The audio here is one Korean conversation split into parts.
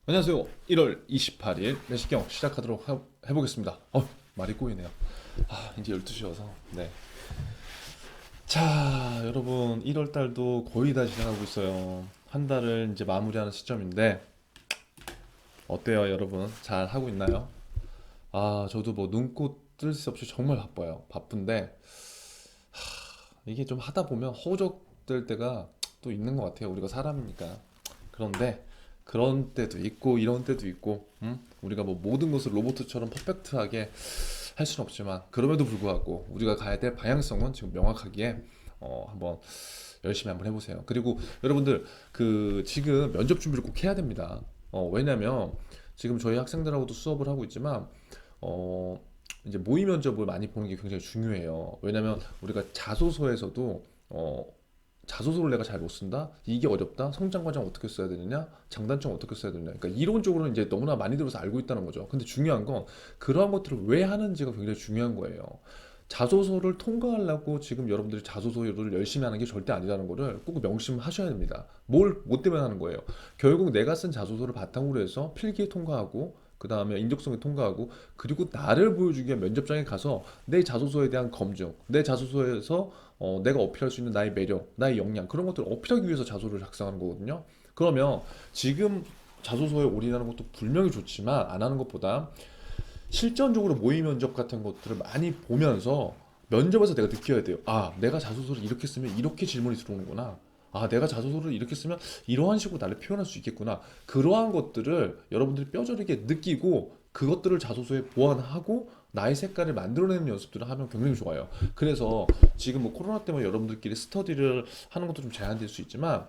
안녕하세요. 1월 28일 내시경 시작하도록 해보겠습니다. 말이 꼬이네요. 이제 12시여서. 네. 자, 여러분, 1월 달도 거의 다 지나가고 있어요. 한 달을 이제 마무리하는 시점인데, 어때요, 여러분? 잘 하고 있나요? 저도 뭐 눈코 뜰 새 없이 정말 바빠요. 바쁜데, 이게 좀 하다 보면 허우적될 때가 또 있는 것 같아요. 우리가 사람이니까. 그런데 그런 때도 있고 이런 때도 있고 우리가 뭐 모든 것을 로봇처럼 퍼펙트하게 할 수는 없지만 그럼에도 불구하고 우리가 가야 될 방향성은 지금 명확하기에 한번 열심히 한번 해보세요. 그리고 여러분들 그 지금 면접 준비를 꼭 해야 됩니다. 왜냐면 지금 저희 학생들하고도 수업을 하고 있지만 어 이제 모의 면접을 많이 보는 게 굉장히 중요해요. 왜냐면 우리가 자소서에서도 자소서를 내가 잘 못 쓴다? 이게 어렵다? 성장 과정 어떻게 써야 되느냐? 장단점 어떻게 써야 되느냐? 그러니까 이론적으로는 이제 너무나 많이 들어서 알고 있다는 거죠. 근데 중요한 건 그러한 것들을 왜 하는지가 굉장히 중요한 거예요. 자소서를 통과하려고 지금 여러분들이 자소서를 열심히 하는 게 절대 아니라는 거를 꼭 명심하셔야 됩니다. 뭘 뭐 때문에 하는 거예요? 결국 내가 쓴 자소서를 바탕으로 해서 필기에 통과하고 그 다음에 인적성에 통과하고 그리고 나를 보여주기 위한 면접장에 가서 내 자소서에 대한 검증, 내 자소서에서 내가 어필할 수 있는 나의 매력, 나의 역량 그런 것들을 어필하기 위해서 자소를 작성하는 거거든요. 그러면 지금 자소서에 올인하는 것도 분명히 좋지만 안 하는 것보다 실전적으로 모의 면접 같은 것들을 많이 보면서 면접에서 내가 느껴야 돼요. 내가 자소서를 이렇게 쓰면 이렇게 질문이 들어오는구나. 내가 자소서를 이렇게 쓰면 이러한 식으로 나를 표현할 수 있겠구나. 그러한 것들을 여러분들이 뼈저리게 느끼고 그것들을 자소서에 보완하고 나의 색깔을 만들어내는 연습들을 하면 굉장히 좋아요. 그래서 지금 뭐 코로나 때문에 여러분들끼리 스터디를 하는 것도 좀 제한될 수 있지만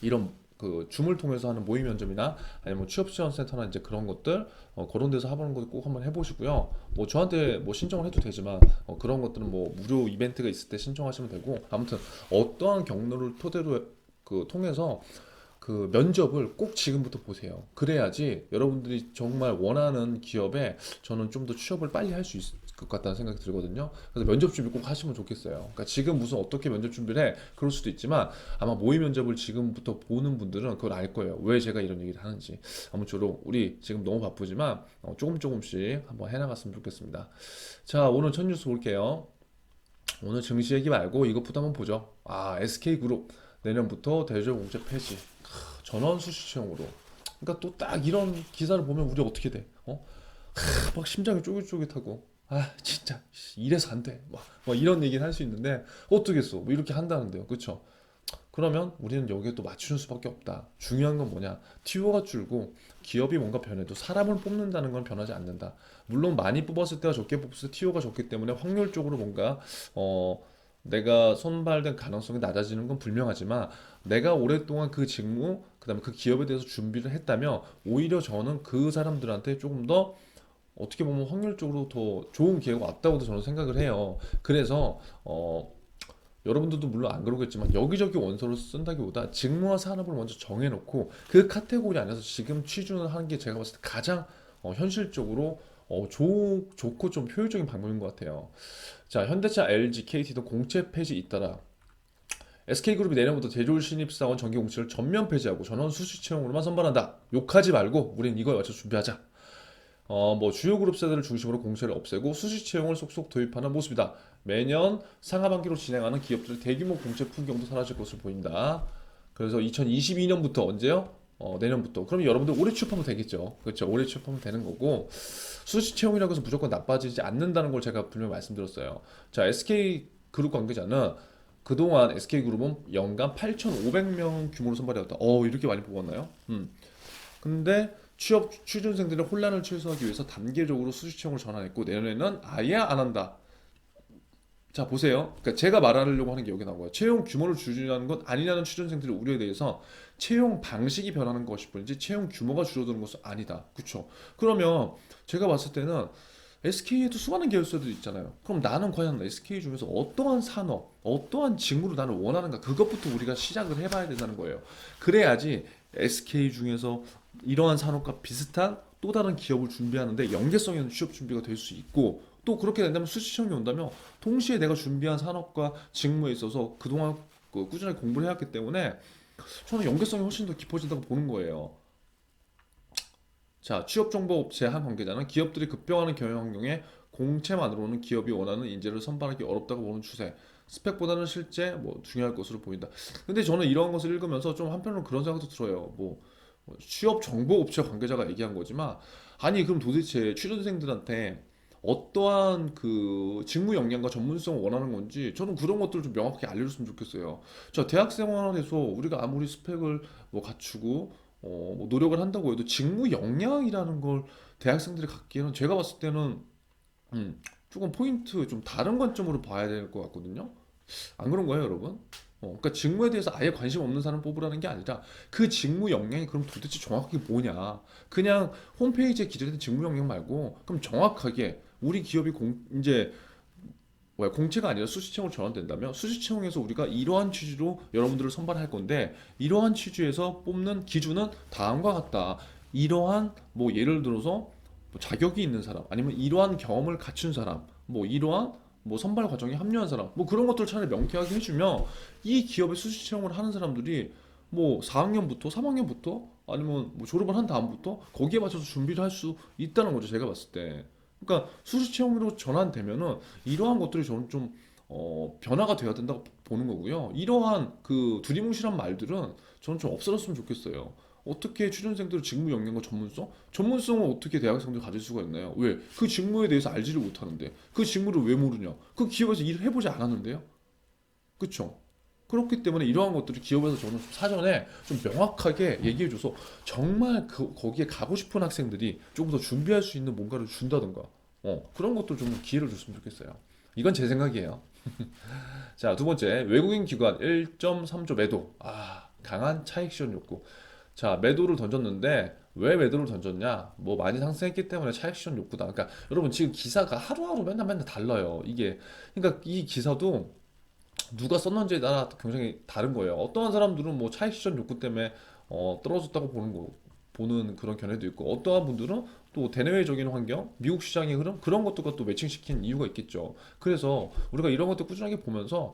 이런 그 줌을 통해서 하는 모의 면접이나 아니면 뭐 취업 지원 센터나 이제 그런 것들 그런 데서 해보는 것도 꼭 한번 해보시고요. 뭐 저한테 뭐 신청을 해도 되지만 그런 것들은 뭐 무료 이벤트가 있을 때 신청하시면 되고 아무튼 어떠한 경로를 토대로 통해서 그 면접을 꼭 지금부터 보세요. 그래야지 여러분들이 정말 원하는 기업에 저는 좀 더 취업을 빨리 할 수 있을 것 같다는 생각이 들거든요. 그래서 면접 준비 꼭 하시면 좋겠어요. 그러니까 지금 무슨 어떻게 면접 준비를 해? 그럴 수도 있지만 아마 모의 면접을 지금부터 보는 분들은 그걸 알 거예요. 왜 제가 이런 얘기를 하는지. 아무쪼록 우리 지금 너무 바쁘지만 조금 조금씩 한번 해나갔으면 좋겠습니다. 자, 오늘 첫 뉴스 볼게요. 오늘 증시 얘기 말고 이것부터 한번 보죠. SK그룹 내년부터 대졸 공제 폐지. 전원 수시 채용으로. 그러니까 또 딱 이런 기사를 보면 우리 어떻게 돼? 막 심장이 쫄깃쫄깃하고 진짜 이래서 안 돼. 막 이런 얘기를 할 수 있는데 어떻겠어? 뭐 이렇게 한다는데요. 그쵸? 그러면 우리는 여기에 또 맞추는 수밖에 없다. 중요한 건 뭐냐? 티오가 줄고 기업이 뭔가 변해도 사람을 뽑는다는 건 변하지 않는다. 물론 많이 뽑았을 때와 적게 뽑았을 때 티오가 적기 때문에 확률적으로 뭔가 어 내가 선발된 가능성이 낮아지는 건 분명하지만 내가 오랫동안 그 직무 그다음에 그 기업에 대해서 준비를 했다면 오히려 저는 그 사람들한테 조금 더 어떻게 보면 확률적으로 더 좋은 기회가 왔다고도 저는 생각을 해요. 그래서 여러분들도 물론 안 그러겠지만 여기저기 원서를 쓴다기보다 직무와 산업을 먼저 정해놓고 그 카테고리 안에서 지금 취준을 하는 게 제가 봤을 때 가장 현실적으로 좋고 좀 효율적인 방법인 것 같아요. 자, 현대차, LG, KT도 공채 폐지 잇따라 SK그룹이 내년부터 대졸 신입사원 정기 공채를 전면 폐지하고 전원 수시 채용으로만 선발한다. 욕하지 말고 우린 이거에 맞춰 준비하자. 뭐 주요 그룹 세대를 중심으로 공채를 없애고 수시 채용을 속속 도입하는 모습이다. 매년 상하반기로 진행하는 기업들의 대규모 공채 풍경도 사라질 것으로 보인다. 그래서 2022년부터 언제요? 내년부터. 그럼 여러분들 올해 취업하면 되겠죠. 그렇죠. 올해 취업하면 되는 거고 수시 채용이라고 해서 무조건 나빠지지 않는다는 걸 제가 분명히 말씀드렸어요. 자, SK 그룹 관계자는 그동안 SK그룹은 연간 8,500명 규모로 선발해왔다. 이렇게 많이 뽑았나요? 근데 취준생들의 혼란을 최소화하기 위해서 단계적으로 수시 채용을 전환했고 내년에는 아예 안 한다. 자 보세요. 그러니까 제가 말하려고 하는 게 여기 나온 거예요. 채용 규모를 줄이려는 건 아니냐는 취준생들의 우려에 대해서 채용 방식이 변하는 것일 뿐이지 채용 규모가 줄어드는 것은 아니다. 그렇죠? 그러면 제가 봤을 때는 SK에도 수많은 계열사들이 있잖아요. 그럼 나는 과연 SK 중에서 어떠한 산업, 어떠한 직무를 나는 원하는가 그것부터 우리가 시작을 해봐야 된다는 거예요. 그래야지 SK 중에서 이러한 산업과 비슷한 또 다른 기업을 준비하는데 연계성 있는 취업 준비가 될 수 있고 또 그렇게 된다면 수시청이 온다면 동시에 내가 준비한 산업과 직무에 있어서 그동안 꾸준하게 공부를 해왔기 때문에 저는 연계성이 훨씬 더 깊어진다고 보는 거예요. 자, 취업정보업체 한 관계자는 기업들이 급변하는 경영 환경에 공채만으로는 기업이 원하는 인재를 선발하기 어렵다고 보는 추세. 스펙보다는 실제 뭐 중요할 것으로 보인다. 근데 저는 이런 것을 읽으면서 좀 한편으로 그런 생각도 들어요. 뭐 취업 정보 업체 관계자가 얘기한 거지만 아니 그럼 도대체 취준생들한테 어떠한 그 직무 역량과 전문성을 원하는 건지 저는 그런 것들을 좀 명확히 알려줬으면 좋겠어요. 자, 대학 생활에서 우리가 아무리 스펙을 뭐 갖추고 뭐 노력을 한다고 해도 직무 역량이라는 걸 대학생들이 갖기에는 제가 봤을 때는 조금 포인트 좀 다른 관점으로 봐야 될 것 같거든요. 안 그런 거예요, 여러분? 그러니까 직무에 대해서 아예 관심 없는 사람 뽑으라는 게 아니라 그 직무 역량이 그럼 도대체 정확하게 뭐냐? 그냥 홈페이지에 기재된 직무 역량 말고 그럼 정확하게 우리 기업이 이제 뭐야 공채가 아니라 수시채용으로 전환된다면 수시채용에서 우리가 이러한 취지로 여러분들을 선발할 건데 이러한 취지에서 뽑는 기준은 다음과 같다. 이러한 뭐 예를 들어서 뭐 자격이 있는 사람 아니면 이러한 경험을 갖춘 사람 뭐 이러한 뭐 선발 과정에 합류한 사람 뭐 그런 것들 차라리 명쾌하게 해주면 이 기업에 수시 채용을 하는 사람들이 뭐 4학년부터 3학년부터 아니면 뭐 졸업을 한 다음부터 거기에 맞춰서 준비를 할 수 있다는 거죠 제가 봤을 때. 그러니까 수시 채용으로 전환되면은 이러한 것들이 저는 좀 변화가 되어야 된다고 보는 거고요. 이러한 그 두리뭉실한 말들은 저는 좀 없어졌으면 좋겠어요. 어떻게 취준생들의 직무 역량과 전문성? 전문성을 어떻게 대학생들이 가질 수가 있나요? 왜? 그 직무에 대해서 알지를 못하는데 그 직무를 왜 모르냐? 그 기업에서 일을 해보지 않았는데요? 그쵸? 그렇기 때문에 이러한 것들이 기업에서 저는 사전에 좀 명확하게 얘기해줘서 정말 거기에 가고 싶은 학생들이 조금 더 준비할 수 있는 뭔가를 준다던가 그런 것도 좀 기회를 줬으면 좋겠어요. 이건 제 생각이에요. 자, 두 번째, 외국인 기관 1.3조 매도. 아, 강한 차익 실현 욕구. 자, 매도를 던졌는데 왜 매도를 던졌냐? 뭐 많이 상승했기 때문에 차익 실현 욕구다. 그러니까 여러분 지금 기사가 하루하루 맨날 달라요. 이게 그러니까 이 기사도 누가 썼는지에 따라 굉장히 다른 거예요. 어떠한 사람들은 뭐 차익 실현 욕구 때문에 떨어졌다고 보는 그런 견해도 있고 어떠한 분들은 또 대내외적인 환경, 미국 시장의 흐름 그런 것들과 또 매칭시킨 이유가 있겠죠. 그래서 우리가 이런 것들 꾸준하게 보면서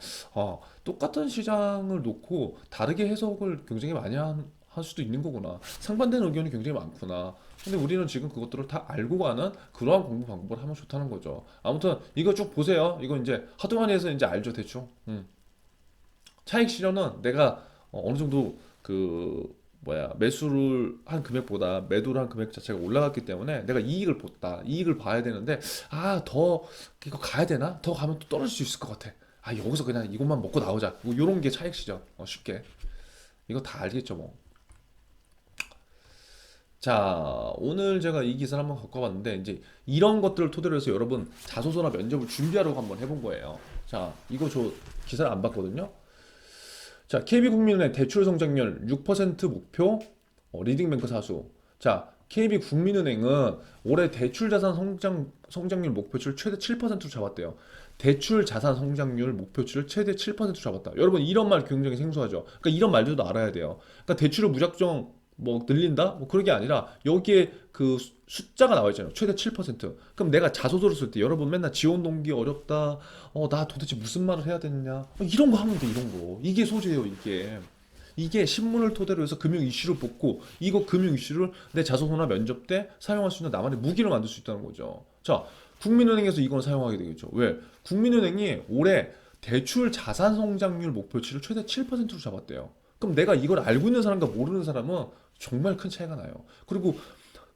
똑같은 시장을 놓고 다르게 해석을 굉장히 많이 할 수도 있는 거구나. 상반되는 의견이 굉장히 많구나. 근데 우리는 지금 그것들을 다 알고 가는 그러한 공부 방법을 하면 좋다는 거죠. 아무튼 이거 쭉 보세요. 이거 이제 하도 많이 해서 이제 알죠, 대충. 차익 실현은 내가 어느 정도 그 뭐야 매수를 한 금액보다 매도를 한 금액 자체가 올라갔기 때문에 내가 이익을 봤다. 이익을 봐야 되는데 더 이거 가야 되나? 더 가면 또 떨어질 수 있을 것 같아. 여기서 그냥 이것만 먹고 나오자. 뭐 요런 게 차익 실현. 쉽게. 이거 다 알겠죠, 뭐. 자, 오늘 제가 이 기사를 한번 갖고 왔는데 이제 이런 것들을 토대로 해서 여러분 자소서나 면접을 준비하려고 한번 해본 거예요. 자, 이거 저 기사를 안 봤거든요. 자, KB국민은행 대출 성장률 6% 목표 리딩뱅크 사수. 자, KB국민은행은 올해 대출 자산 성장률 목표치를 최대 7%로 잡았대요. 대출 자산 성장률 목표치를 최대 7%로 잡았다. 여러분 이런 말 굉장히 생소하죠. 그러니까 이런 말들도 알아야 돼요. 그러니까 대출을 무작정 뭐 늘린다? 뭐 그런 게 아니라 여기에 그 숫자가 나와 있잖아요. 최대 7%. 그럼 내가 자소서를 쓸 때 여러분 맨날 지원 동기 어렵다. 나 도대체 무슨 말을 해야 되느냐. 이런 거 하면 돼, 이런 거. 이게 소재예요, 이게. 이게 신문을 토대로 해서 금융 이슈를 뽑고 이거 금융 이슈를 내 자소서나 면접 때 사용할 수 있는 나만의 무기를 만들 수 있다는 거죠. 자, 국민은행에서 이걸 사용하게 되겠죠. 왜? 국민은행이 올해 대출 자산 성장률 목표치를 최대 7%로 잡았대요. 그럼 내가 이걸 알고 있는 사람과 모르는 사람은 정말 큰 차이가 나요. 그리고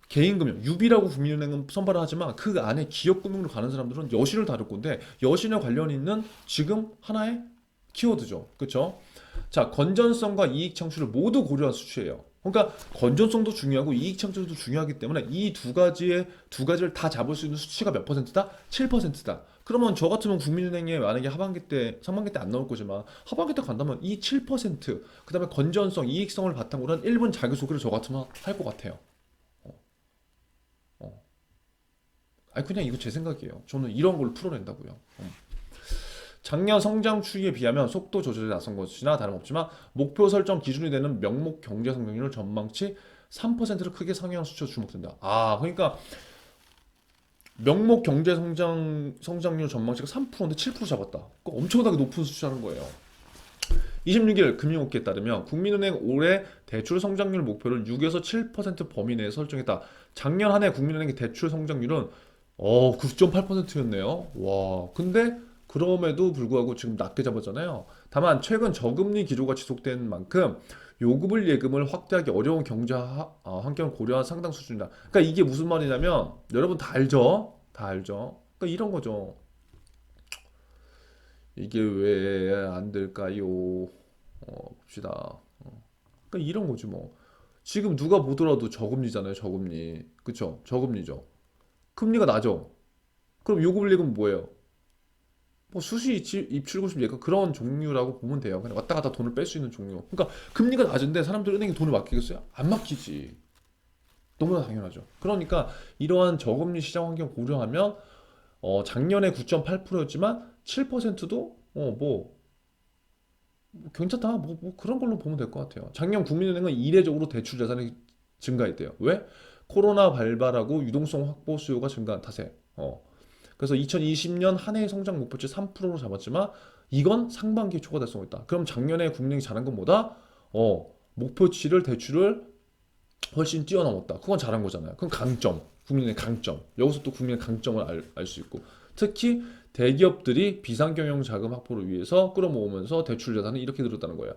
개인금융, 유비라고 국민은행은 선발을 하지만 그 안에 기업금융으로 가는 사람들은 여신을 다룰 건데 여신에 관련 있는 지금 하나의 키워드죠. 그렇죠? 자, 건전성과 이익 창출을 모두 고려한 수치예요. 그러니까 건전성도 중요하고 이익 창출도 중요하기 때문에 이 두 가지를 다 잡을 수 있는 수치가 몇 퍼센트다? 7%다. 그러면 저 같으면 국민은행에 만약에 하반기 때, 상반기 때 안 나올 거지만 하반기 때 간다면 이 7%, 그다음에 건전성, 이익성을 바탕으로 한 1분 자기소개를 저 같으면 할 것 같아요. 어, 어. 아니 그냥 이거 제 생각이에요. 저는 이런 걸 풀어낸다고요. 작년 성장 추이에 비하면 속도 조절에 나선 것이나 다름없지만 목표 설정 기준이 되는 명목 경제 성장률 전망치 3%를 크게 상회한 수치로 주목된다. 그러니까 명목 경제 성장률 전망치가 3%인데 7% 잡았다. 그러니까 엄청나게 높은 수치라는 거예요. 26일 금융업계에 따르면 국민은행 올해 대출 성장률 목표를 6에서 7% 범위 내에 설정했다. 작년 한 해 국민은행의 대출 성장률은 9.8%였네요. 와, 근데 그럼에도 불구하고 지금 낮게 잡았잖아요. 다만 최근 저금리 기조가 지속된 만큼 요금을 예금을 확대하기 어려운 경제 환경을 고려한 상당 수준이다. 그러니까 이게 무슨 말이냐면 여러분 다 알죠? 다 알죠? 그러니까 이런 거죠. 이게 왜 안 될까요? 봅시다. 그러니까 이런 거지 뭐. 지금 누가 보더라도 저금리잖아요, 저금리. 그쵸? 저금리죠. 금리가 낮죠. 그럼 요금을 예금은 뭐예요? 뭐 수시 입출 고심 예금 그런 종류라고 보면 돼요. 그냥 왔다 갔다 돈을 뺄 수 있는 종류. 그러니까 금리가 낮은데 사람들 은행에 돈을 맡기겠어요? 안 맡기지. 너무나 당연하죠. 그러니까 이러한 저금리 시장 환경 고려하면 작년에 9.8%였지만 7%도 괜찮다. 뭐 그런 걸로 보면 될 것 같아요. 작년 국민은행은 이례적으로 대출 자산이 증가했대요. 왜? 코로나 발발하고 유동성 확보 수요가 증가한 탓에. 그래서 2020년 한 해의 성장 목표치 3%로 잡았지만 이건 상반기에 초과 달성했다. 그럼 작년에 국민은행이 잘한 건 뭐다? 목표치를 대출을 훨씬 뛰어넘었다. 그건 잘한 거잖아요. 그건 강점. 국민의 강점. 여기서 또 국민의 강점을 알 수 있고. 특히 대기업들이 비상경영 자금 확보를 위해서 끌어모으면서 대출 자산이 이렇게 늘었다는 거예요.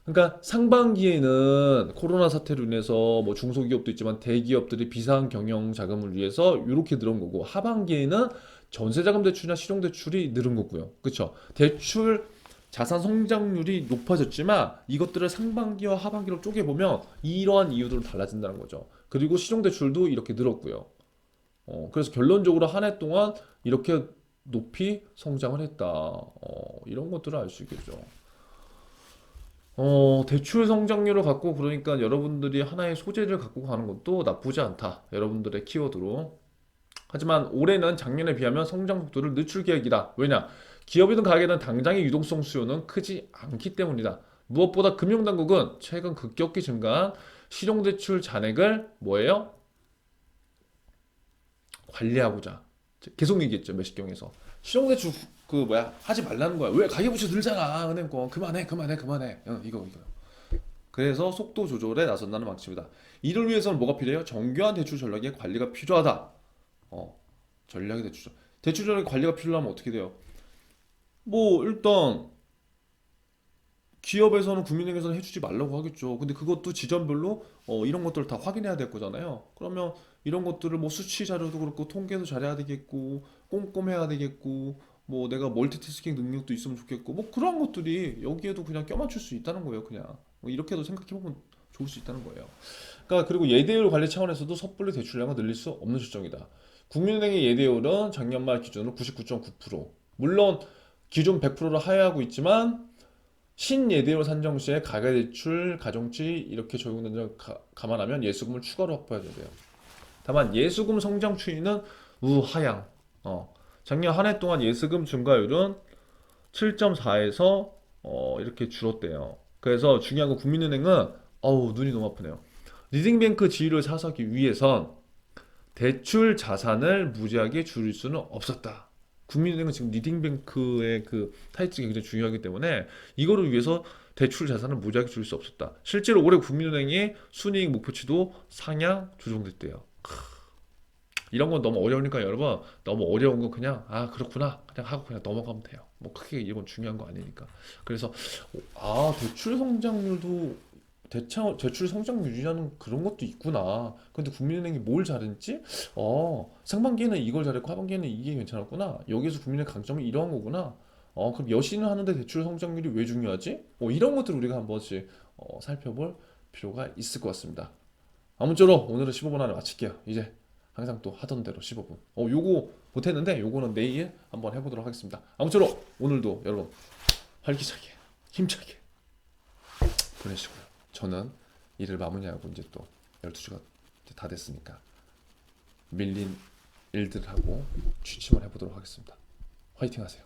그러니까 상반기에는 코로나 사태로 인해서 뭐 중소기업도 있지만 대기업들이 비상경영 자금을 위해서 이렇게 늘은 거고 하반기에는 전세자금 대출이나 실용대출이 늘은 거고요. 그렇죠? 대출 자산 성장률이 높아졌지만 이것들을 상반기와 하반기로 쪼개보면 이러한 이유들은 달라진다는 거죠. 그리고 실용대출도 이렇게 늘었고요. 그래서 결론적으로 한 해 동안 이렇게 높이 성장을 했다. 이런 것들을 알 수 있겠죠. 대출 성장률을 갖고 그러니까 여러분들이 하나의 소재를 갖고 가는 것도 나쁘지 않다. 여러분들의 키워드로. 하지만 올해는 작년에 비하면 성장 속도를 늦출 계획이다. 왜냐? 기업이든 가게든 당장의 유동성 수요는 크지 않기 때문이다. 무엇보다 금융당국은 최근 급격히 증가한 실용대출 잔액을 뭐예요? 관리하고자 계속 얘기했죠 매식경에서 실용대출 그 뭐야 하지 말라는 거야. 왜 가계부채 늘잖아 은행 거 그만해. 이거 그래서 속도 조절에 나선다는 방침이다. 이를 위해서는 뭐가 필요해요? 정교한 대출 전략의 관리가 필요하다. 전략의 대출 전략의 관리가 필요하면 어떻게 돼요? 뭐 일단 기업에서는 국민은행에서는 해주지 말라고 하겠죠. 근데 그것도 지점별로 이런 것들을 다 확인해야 될 거잖아요. 그러면 이런 것들을 뭐 수치 자료도 그렇고 통계도 잘해야 되겠고 꼼꼼해야 되겠고 뭐 내가 멀티태스킹 능력도 있으면 좋겠고 뭐 그런 것들이 여기에도 그냥 껴맞출 수 있다는 거예요. 그냥 뭐 이렇게도 생각해보면 좋을 수 있다는 거예요. 그러니까 그리고 예대율 관리 차원에서도 섣불리 대출량을 늘릴 수 없는 실정이다. 국민은행의 예대율은 작년 말 기준으로 99.9%. 물론 기존 100%를 하회하고 있지만 신예대율 산정 시에 가계대출, 가정치 이렇게 적용된 점을 감안하면 예수금을 추가로 확보해야 돼요. 다만 예수금 성장 추이는 우하향. 작년 한 해 동안 예수금 증가율은 7.4에서 이렇게 줄었대요. 그래서 중요한 건 국민은행은 눈이 너무 아프네요. 리딩뱅크 지위를 사서기 위해선 대출 자산을 무지하게 줄일 수는 없었다. 국민은행은 지금 리딩뱅크의 그 타이틀이 굉장히 중요하기 때문에 이거를 위해서 대출 자산을 무지하게 줄일 수 없었다. 실제로 올해 국민은행의 순이익 목표치도 상향 조정됐대요. 이런 건 너무 어려우니까 여러분 너무 어려운 거 그냥 그렇구나 그냥 하고 그냥 넘어가면 돼요. 뭐 크게 이건 중요한 거 아니니까. 그래서 대출 성장률도 대출 성장 유지하는 그런 것도 있구나. 근데 국민은행이 뭘 잘했지? 상반기에는 이걸 잘했고 하반기에는 이게 괜찮았구나. 여기서 국민의 강점이 이러한 거구나. 그럼 여신을 하는데 대출 성장률이 왜 중요하지? 이런 것들 우리가 한 번씩 살펴볼 필요가 있을 것 같습니다. 아무쪼록 오늘은 15분 안에 마칠게요. 이제 항상 또 하던 대로 15분. 요거 못했는데 요거는 내일 한번 해보도록 하겠습니다. 아무쪼록 오늘도 여러분 활기차게 힘차게 보내시고요. 저는 일을 마무리하고 이제 또 12시가 다 됐으니까 밀린 일들을 하고 취침을 해보도록 하겠습니다. 화이팅 하세요.